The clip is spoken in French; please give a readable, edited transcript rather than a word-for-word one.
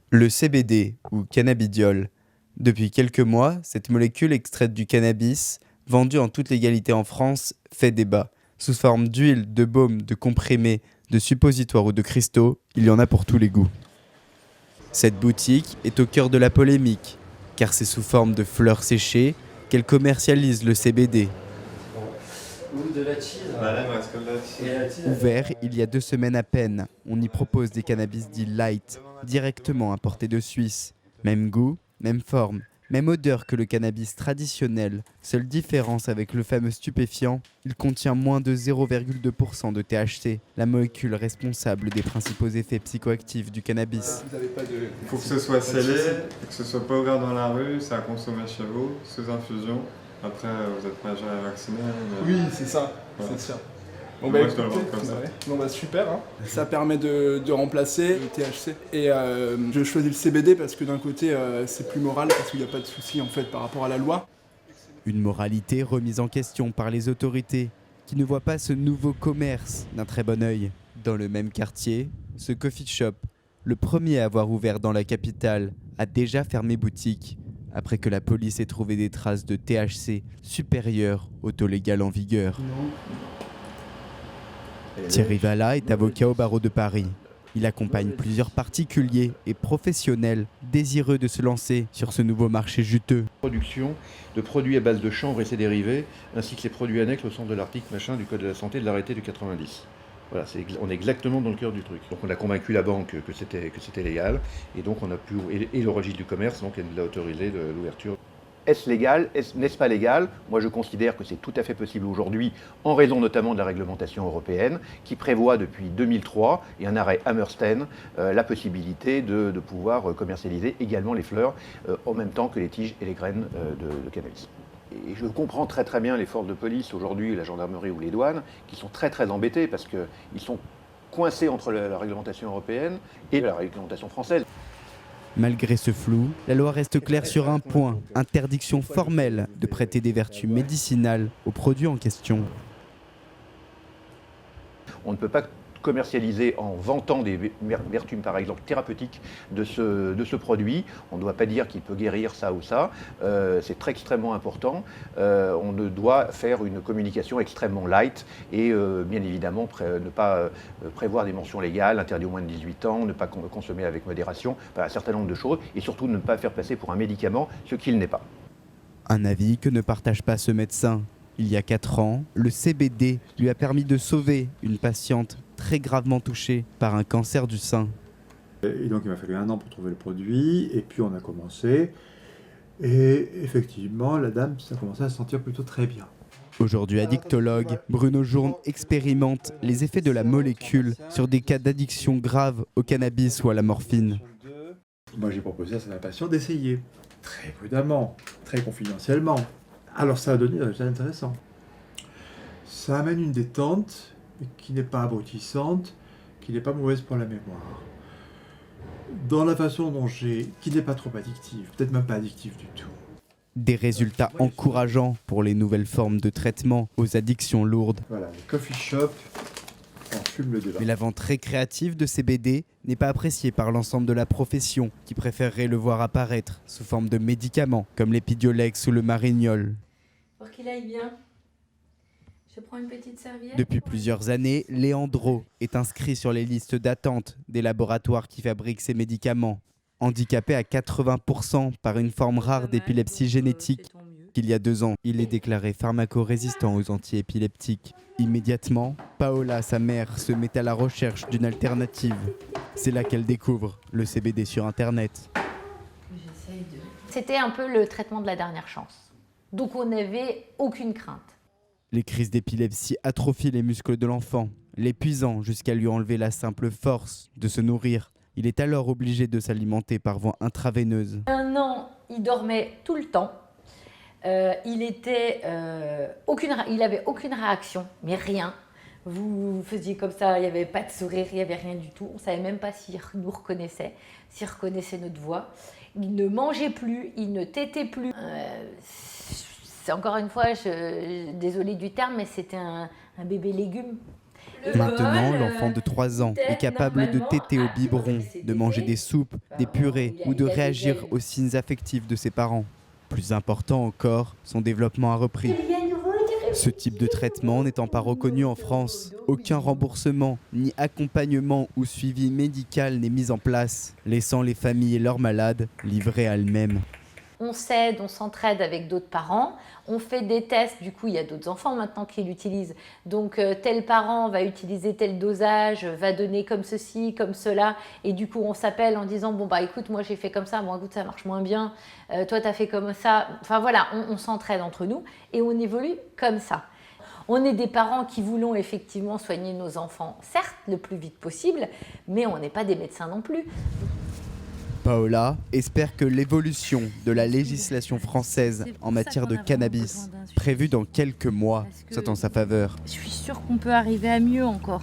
Le CBD, ou cannabidiol. Depuis quelques mois, cette molécule extraite du cannabis, vendue en toute légalité en France, fait débat. Sous forme d'huile, de baume, de comprimés, de suppositoires ou de cristaux, il y en a pour tous les goûts. Cette boutique est au cœur de la polémique, car c'est sous forme de fleurs séchées qu'elle commercialise le CBD. Ouvert il y a 2 semaines à peine, on y propose des cannabis dits light, directement importés de Suisse. Même goût, même forme, même odeur que le cannabis traditionnel. Seule différence avec le fameux stupéfiant, il contient moins de 0,2% de THC, la molécule responsable des principaux effets psychoactifs du cannabis. Il faut que ce soit scellé, que ce soit pas ouvert dans la rue, c'est à consommer chez vous, sous infusion. Après, vous êtes majeur et vacciné. Mais... Oui, c'est ça, ouais. C'est sûr. Bon, moi, je dois le voir comme ça. Ouais. Bon, bah, super. Hein. Ça permet de remplacer le THC. Et je choisis le CBD parce que d'un côté, c'est plus moral, parce qu'il n'y a pas de souci en fait par rapport à la loi. Une moralité remise en question par les autorités qui ne voient pas ce nouveau commerce d'un très bon œil. Dans le même quartier, ce coffee shop, le premier à avoir ouvert dans la capitale, a déjà fermé boutique après que la police ait trouvé des traces de THC supérieures au taux légal en vigueur. Thierry Vallat est avocat au barreau de Paris. Il accompagne plusieurs particuliers et professionnels désireux de se lancer sur ce nouveau marché juteux. Production de produits à base de chanvre et ses dérivés, ainsi que les produits annexes au sens de l'article du Code de la santé de l'arrêté du 90. Voilà, on est exactement dans le cœur du truc. Donc on a convaincu la banque que c'était légal, et donc on a pu, et le registre du commerce, donc elle a autorisé l'ouverture. Est-ce légal? N'est-ce pas légal? Moi je considère que c'est tout à fait possible aujourd'hui, en raison notamment de la réglementation européenne, qui prévoit depuis 2003, et un arrêt Hammerstein, la possibilité de pouvoir commercialiser également les fleurs, en même temps que les tiges et les graines de cannabis. Et je comprends très très bien les forces de police aujourd'hui, la gendarmerie ou les douanes, qui sont très très embêtés parce qu'ils sont coincés entre la réglementation européenne et la réglementation française. Malgré ce flou, la loi reste claire sur un point, interdiction formelle de prêter des vertus médicinales aux produits en question. On ne peut pas commercialiser en vantant des vertus, par exemple, thérapeutiques de ce produit. On ne doit pas dire qu'il peut guérir ça ou ça. C'est très extrêmement important. On doit faire une communication extrêmement light et bien évidemment ne pas prévoir des mentions légales, interdit aux moins de 18 ans, ne pas consommer avec modération, un certain nombre de choses, et surtout ne pas faire passer pour un médicament ce qu'il n'est pas. Un avis que ne partage pas ce médecin. Il y a 4 ans, le CBD lui a permis de sauver une patiente très gravement touchée par un cancer du sein. Et donc il m'a fallu 1 an pour trouver le produit, et puis on a commencé. Et effectivement, la dame, ça commençait à se sentir plutôt très bien. Aujourd'hui addictologue, Bruno Journe expérimente les effets de la molécule sur des cas d'addiction grave au cannabis ou à la morphine. Moi j'ai proposé à ma patiente d'essayer, très prudemment, très confidentiellement. Alors ça a donné des résultats intéressants. Ça amène une détente qui n'est pas abrutissante, qui n'est pas mauvaise pour la mémoire. Dans la façon dont qui n'est pas trop addictive, peut-être même pas addictive du tout. Des résultats encourageants pour les nouvelles formes de traitement aux addictions lourdes. Voilà, les coffee shops en fument le débat. Mais la vente récréative de CBD n'est pas appréciée par l'ensemble de la profession, qui préférerait le voir apparaître sous forme de médicaments, comme l'épidiolex ou le marignol. Pour qu'il aille bien, je prends une petite serviette. Depuis plusieurs années, Léandro est inscrit sur les listes d'attente des laboratoires qui fabriquent ces médicaments. Handicapé à 80% par une forme rare d'épilepsie génétique, qu'il y a 2 ans, il est déclaré pharmacorésistant aux antiépileptiques. Immédiatement, Paola, sa mère, se met à la recherche d'une alternative. C'est là qu'elle découvre le CBD sur Internet. C'était un peu le traitement de la dernière chance. Donc on n'avait aucune crainte. Les crises d'épilepsie atrophient les muscles de l'enfant, l'épuisant jusqu'à lui enlever la simple force de se nourrir. Il est alors obligé de s'alimenter par voie intraveineuse. 1 an, il dormait tout le temps. Il avait aucune réaction, mais rien. Vous faisiez comme ça, il n'y avait pas de sourire, il n'y avait rien du tout. On ne savait même pas s'il nous reconnaissait, s'il reconnaissait notre voix. Il ne mangeait plus, il ne tétait plus. Encore une fois, désolée du terme, mais c'était un bébé légume. Maintenant, l'enfant de 3 ans est capable de téter au biberon, de manger des soupes, des purées ou de réagir aux signes affectifs de ses parents. Plus important encore, son développement a repris. Ce type de traitement n'étant pas reconnu en France, aucun remboursement, ni accompagnement ou suivi médical n'est mis en place, laissant les familles et leurs malades livrés à elles-mêmes. On s'aide, on s'entraide avec d'autres parents, on fait des tests, du coup il y a d'autres enfants maintenant qui l'utilisent. Donc tel parent va utiliser tel dosage, va donner comme ceci, comme cela, et du coup on s'appelle en disant bon bah écoute moi j'ai fait comme ça, bon écoute ça marche moins bien, toi t'as fait comme ça, enfin voilà, on s'entraide entre nous et on évolue comme ça. On est des parents qui voulons effectivement soigner nos enfants, certes le plus vite possible, mais on n'est pas des médecins non plus. Paola espère que l'évolution de la législation française en matière de cannabis, prévue dans quelques mois, soit en sa faveur. Je suis sûre qu'on peut arriver à mieux encore.